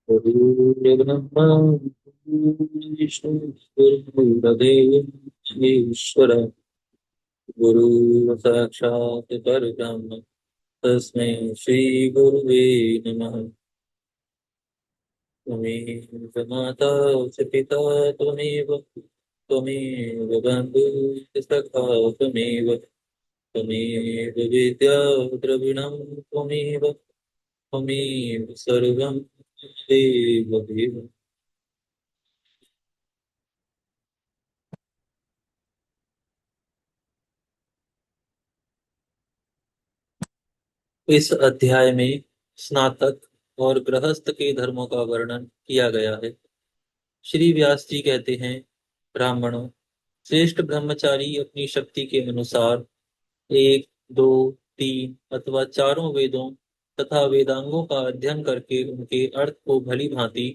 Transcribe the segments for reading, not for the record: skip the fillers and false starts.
गुरुर्ब्रह्मा विष्णु गुरुर्देव ईश्वर गुरु साक्षात् परब्रह्म तस्मै श्री गुरुवे नमः। त्वमेव माता च पिता त्वमेव त्वमेव बन्धुः सखा त्वमेव त्वमेव विद्या द्रविणं त्वमेव त्वमेव सर्वं देव देव। इस अध्याय में स्नातक और गृहस्थ के धर्मों का वर्णन किया गया है। श्री व्यास जी कहते हैं, ब्राह्मणों, श्रेष्ठ ब्रह्मचारी अपनी शक्ति के अनुसार एक, दो, तीन अथवा चारों वेदों तथा वेदांगों का अध्ययन करके उनके अर्थ को भली भांति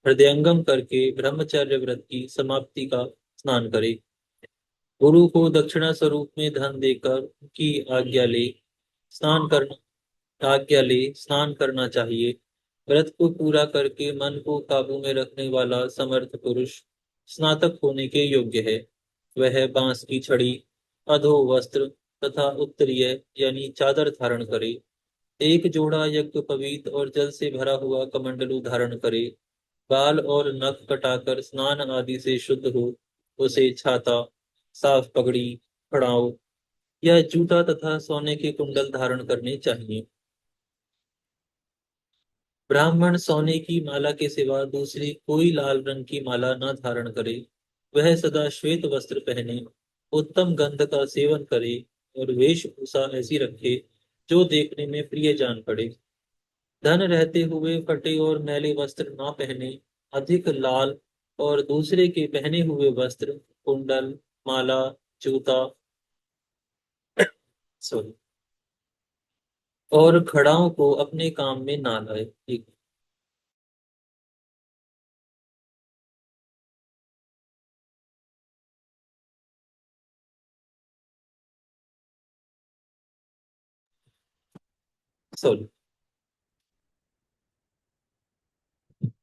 हृदयंगम करके ब्रह्मचर्य व्रत की समाप्ति का स्नान करे। गुरु को दक्षिणा स्वरूप में धन देकर उनकी आज्ञा ले स्नान करना चाहिए। व्रत को पूरा करके मन को काबू में रखने वाला समर्थ पुरुष स्नातक होने के योग्य है। वह बांस की छड़ी, अधो वस्त्र तथा उत्तरीय यानी चादर धारण करे। एक जोड़ा यज्ञोपवीत और जल से भरा हुआ कमंडलू धारण करे। बाल और नख कटाकर स्नान आदि से शुद्ध हो उसे छाता, साफ पगड़ी, खड़ाऊ या जूता तथा सोने के कुंडल धारण करने चाहिए। ब्राह्मण सोने की माला के सिवा दूसरी कोई लाल रंग की माला न धारण करे। वह सदा श्वेत वस्त्र पहने, उत्तम गंध का सेवन करे और वेशभूषा ऐसी रखे जो देखने में प्रिय जान पड़े। धन रहते हुए फटे और मैले वस्त्र न पहने। अधिक लाल और दूसरे के पहने हुए वस्त्र, कुंडल, माला, जूता सॉरी और खड़ाओं को अपने काम में ना लाए। ठीक। सॉरी।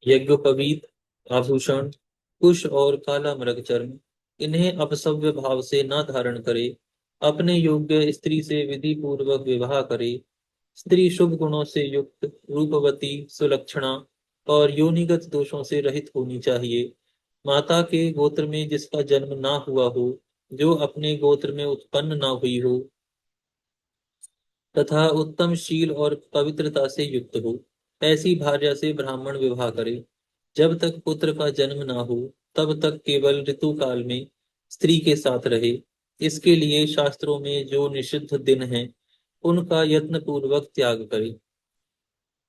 यज्ञोपवीत, आभूषण, कुश और काला मृग चर्म, इन्हें अपसव्य भाव से न धारण करे। अपने योग्य स्त्री से विधि पूर्वक विवाह करे। स्त्री शुभ गुणों से युक्त, रूपवती, सुलक्षणा और योनिगत दोषों से रहित होनी चाहिए। माता के गोत्र में जिसका जन्म ना हुआ हो, जो अपने गोत्र में उत्पन्न ना हुई हो तथा उत्तम शील और पवित्रता से युक्त हो, ऐसी भार्या से ब्राह्मण विवाह करे। जब तक पुत्र का जन्म ना हो तब तक केवल ऋतु काल में स्त्री के साथ रहे। इसके लिए शास्त्रों में जो निषिद्ध दिन हैं उनका यत्न पूर्वक त्याग करे।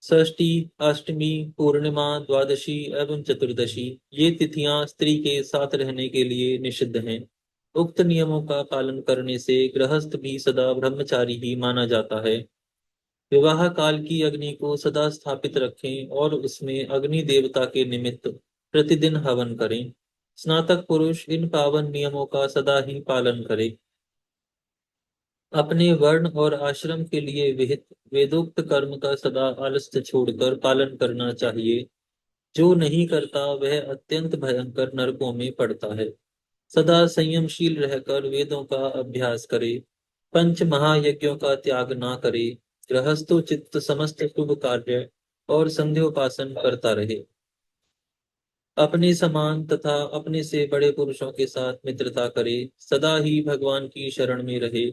षष्ठी, अष्टमी, पूर्णिमा, द्वादशी एवं चतुर्दशी ये तिथियां स्त्री के साथ रहने के लिए निषिद्ध हैं। उक्त नियमों का पालन करने से गृहस्थ भी सदा ब्रह्मचारी ही माना जाता है। विवाह काल की अग्नि को सदा स्थापित रखें और उसमें अग्नि देवता के निमित्त प्रतिदिन हवन करें। स्नातक पुरुष इन पावन नियमों का सदा ही पालन करे। अपने वर्ण और आश्रम के लिए विहित वेदोक्त कर्म का सदा आलस्य छोड़कर पालन करना चाहिए। जो नहीं करता वह अत्यंत भयंकर नरकों में पड़ता है। सदा संयमशील रहकर वेदों का अभ्यास करे। पंच महायज्ञों का त्याग ना करे। गृहस्थोचित समस्त शुभ कार्य और संध्योपासन करता रहे। अपने समान तथा अपने से बड़े पुरुषों के साथ मित्रता करे। सदा ही भगवान की शरण में रहे।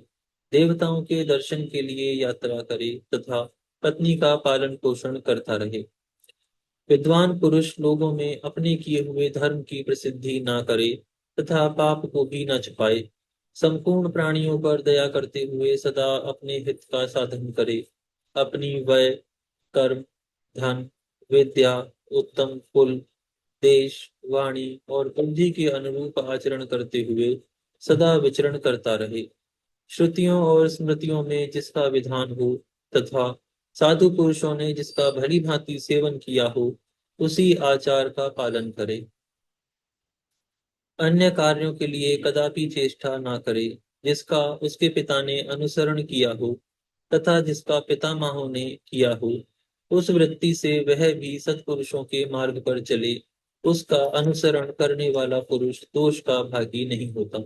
देवताओं के दर्शन के लिए यात्रा करे तथा पत्नी का पालन पोषण करता रहे। विद्वान पुरुष लोगों में अपने किए हुए धर्म की प्रसिद्धि ना करे तथा पाप को भी न छुपाए। संपूर्ण प्राणियों पर दया करते हुए सदा अपने हित का साधन करे। अपनी वय, कर्म, धन, विद्या, उत्तम कुल, देश, वाणी और बुद्धि के अनुरूप आचरण करते हुए सदा विचरण करता रहे। श्रुतियों और स्मृतियों में जिसका विधान हो तथा साधु पुरुषों ने जिसका भली भांति सेवन किया हो, उसी आचार का पालन करे। अन्य कार्यों के लिए कदापि चेष्टा ना करे। जिसका उसके पिता ने अनुसरण किया हो तथा जिसका पितामहों ने किया हो, उस वृत्ति से वह भी सत्पुरुषों के मार्ग पर चले, उसका अनुसरण करने वाला पुरुष दोष का भागी नहीं होता।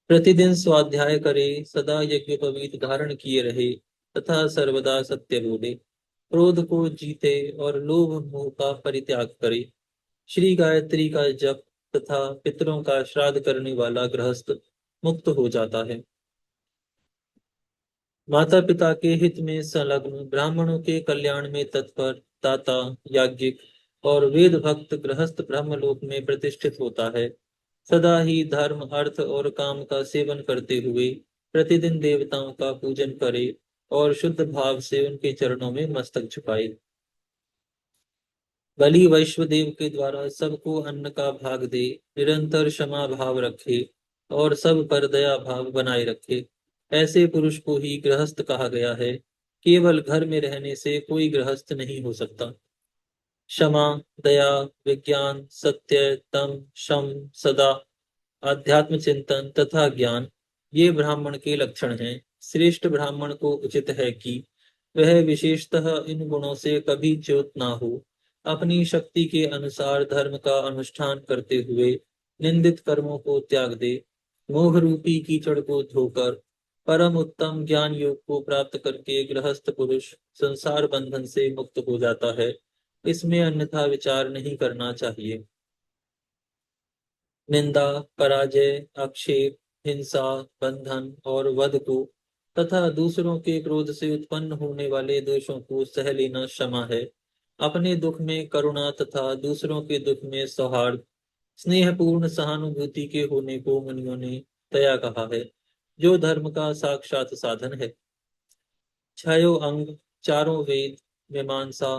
प्रतिदिन स्वाध्याय करे, सदा यज्ञोपवीत धारण किए रहे तथा सर्वदा सत्य बोले, क्रोध को जीते और लोभ मोह का परित्याग करे। श्री गायत्री का जप तथा पितरों का श्राद्ध करने वाला गृहस्थ मुक्त हो जाता है। माता पिता के हित में संलग्न, ब्राह्मणों के कल्याण में तत्पर, दाता, याज्ञिक और वेद भक्त गृहस्थ ब्रह्मलोक में प्रतिष्ठित होता है। सदा ही धर्म, अर्थ और काम का सेवन करते हुए प्रतिदिन देवताओं का पूजन करे और शुद्ध भाव से उनके चरणों में मस्तक झुकाए। बलि वैश्वदेव के द्वारा सबको अन्न का भाग दे, निरंतर क्षमा भाव रखे और सब पर दया भाव बनाए रखे, ऐसे पुरुष को ही गृहस्थ कहा गया है। केवल घर में रहने से कोई गृहस्थ नहीं हो सकता। क्षमा, दया, विज्ञान, सत्य, तम, शम, सदा, आध्यात्म चिंतन तथा ज्ञान, ये ब्राह्मण के लक्षण हैं। श्रेष्ठ ब्राह्मण को उचित है कि वह विशेषतः इन गुणों से कभी च्युत ना हो, अपनी शक्ति के अनुसार धर्म का अनुष्ठान करते हुए निंदित कर्मों को त्याग दे, मोह रूपी कीचड़ को धोकर परम उत्तम ज्ञान योग को प्राप्त करके गृहस्थ पुरुष संसार बंधन से मुक्त हो जाता है। इसमें अन्यथा विचार नहीं करना चाहिए। निंदा, पराजय, आक्षेप, हिंसा, बंधन और वध को तथा दूसरों के क्रोध से उत्पन्न होने वाले दोषों को सह लेना क्षमा है। अपने दुख में करुणा तथा दूसरों के दुख में सौहार्द, स्नेहपूर्ण सहानुभूति के होने को मुनियों ने दया कहा है, जो धर्म का साक्षात साधन है। छयो अंग, चारों वेद, मीमांसा,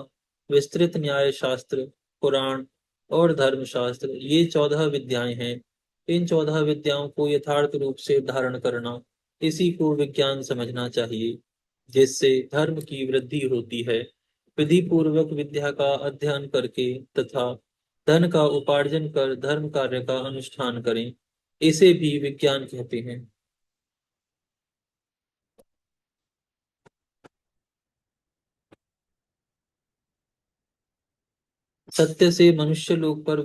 विस्तृत न्याय शास्त्र, पुराण और धर्मशास्त्र, ये 14 विद्याएं हैं। इन 14 विद्याओं को यथार्थ रूप से धारण करना, इसी को विज्ञान समझना चाहिए, जिससे धर्म की वृद्धि होती है। विधि पूर्वक विद्या का अध्ययन करके तथा धन का उपार्जन कर धर्म कार्य का अनुष्ठान करें, इसे भी विज्ञान कहते हैं। सत्य से मनुष्य लोक पर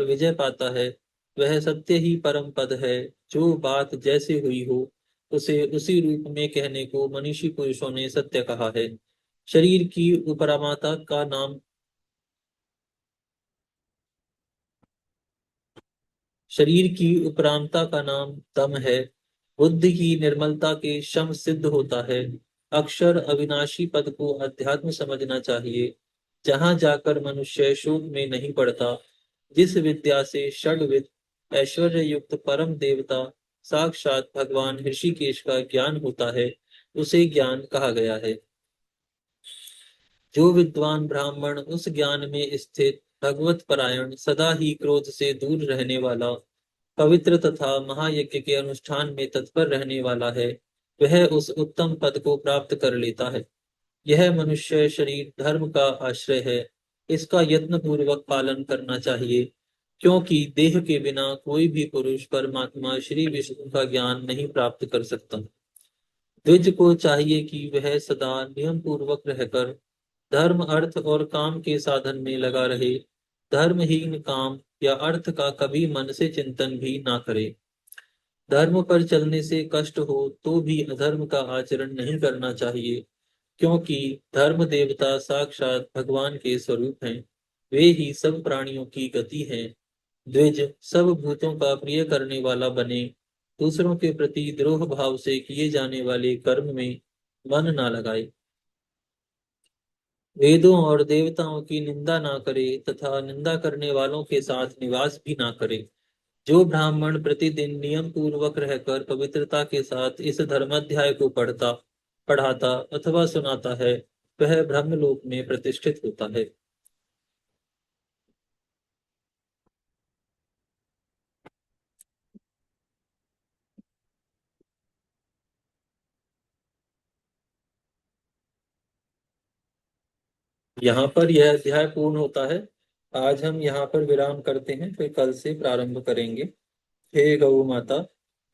विजय पाता है। वह सत्य ही परम पद है। जो बात जैसे हुई हो, उसे उसी रूप में कहने को मनीषी पुरुषों ने सत्य कहा है। शरीर की उपरामाता का नाम शरीर की उपरामता का नाम दम है। बुद्धि की निर्मलता के शम सिद्ध होता है। अक्षर अविनाशी पद को अध्यात्म समझना चाहिए, जहां जाकर मनुष्य शोक में नहीं पड़ता। जिस विद्या से षड्विद ऐश्वर्य युक्त परम देवता साक्षात भगवान ऋषिकेश का ज्ञान होता है, उसे ज्ञान कहा गया है। जो विद्वान ब्राह्मण उस ज्ञान में स्थित, भगवत परायण, सदा ही क्रोध से दूर रहने वाला, पवित्र तथा महायज्ञ के अनुष्ठान में तत्पर रहने वाला है, वह उस उत्तम पद को प्राप्त कर लेता है। यह मनुष्य शरीर धर्म का आश्रय है। इसका यत्न पूर्वक पालन करना चाहिए, क्योंकि देह के बिना कोई भी पुरुष परमात्मा श्री विष्णु का ज्ञान नहीं प्राप्त कर सकता। द्विज को चाहिए कि वह सदा नियम पूर्वक रहकर धर्म, अर्थ और काम के साधन में लगा रहे। धर्महीन काम या अर्थ का कभी मन से चिंतन भी ना करे। धर्म पर चलने से कष्ट हो तो भी अधर्म का आचरण नहीं करना चाहिए, क्योंकि धर्म देवता साक्षात भगवान के स्वरूप हैं। वे ही सब प्राणियों की गति हैं। द्विज सब भूतों का प्रिय करने वाला बने। दूसरों के प्रति द्रोह भाव से किए जाने वाले कर्म में मन ना लगाए। वेदों और देवताओं की निंदा ना करे तथा निंदा करने वालों के साथ निवास भी ना करे। जो ब्राह्मण प्रतिदिन नियम पूर्वक रहकर पवित्रता के साथ इस धर्माध्याय को पढ़ाता अथवा सुनाता है, वह ब्रह्मलोक में प्रतिष्ठित होता है। यहाँ पर यह अध्याय पूर्ण होता है। आज हम यहाँ पर विराम करते हैं, फिर कल से प्रारंभ करेंगे। हे गौ माता,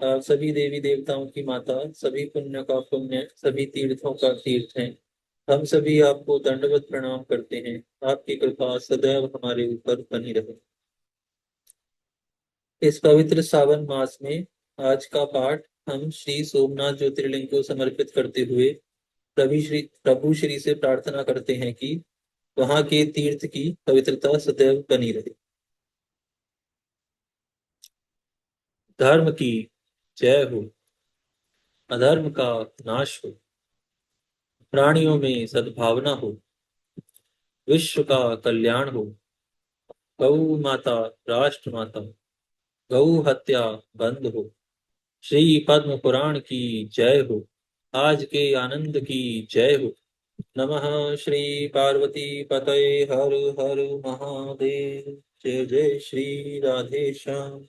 आप सभी देवी देवताओं की माता, सभी पुण्य का पुण्य, सभी तीर्थों का तीर्थ हैं। हम सभी आपको दंडवत प्रणाम करते हैं। आपकी कृपा सदैव हमारे ऊपर बनी रहे। इस पवित्र सावन मास में आज का पाठ हम श्री सोमनाथ ज्योतिर्लिंग को समर्पित करते हुए प्रभु श्री से प्रार्थना करते हैं कि वहां के तीर्थ की पवित्रता सदैव बनी रहे। धर्म की जय हो, अधर्म का नाश हो, प्राणियों में सद्भावना हो, विश्व का कल्याण हो। गौ माता, राष्ट्र माता, गौ हत्या बंद हो। श्री पद्म पुराण की जय हो। आज के आनंद की जय हो। नमः श्री पार्वती पतये हर हर महादेव। जय जय श्री राधे श्याम।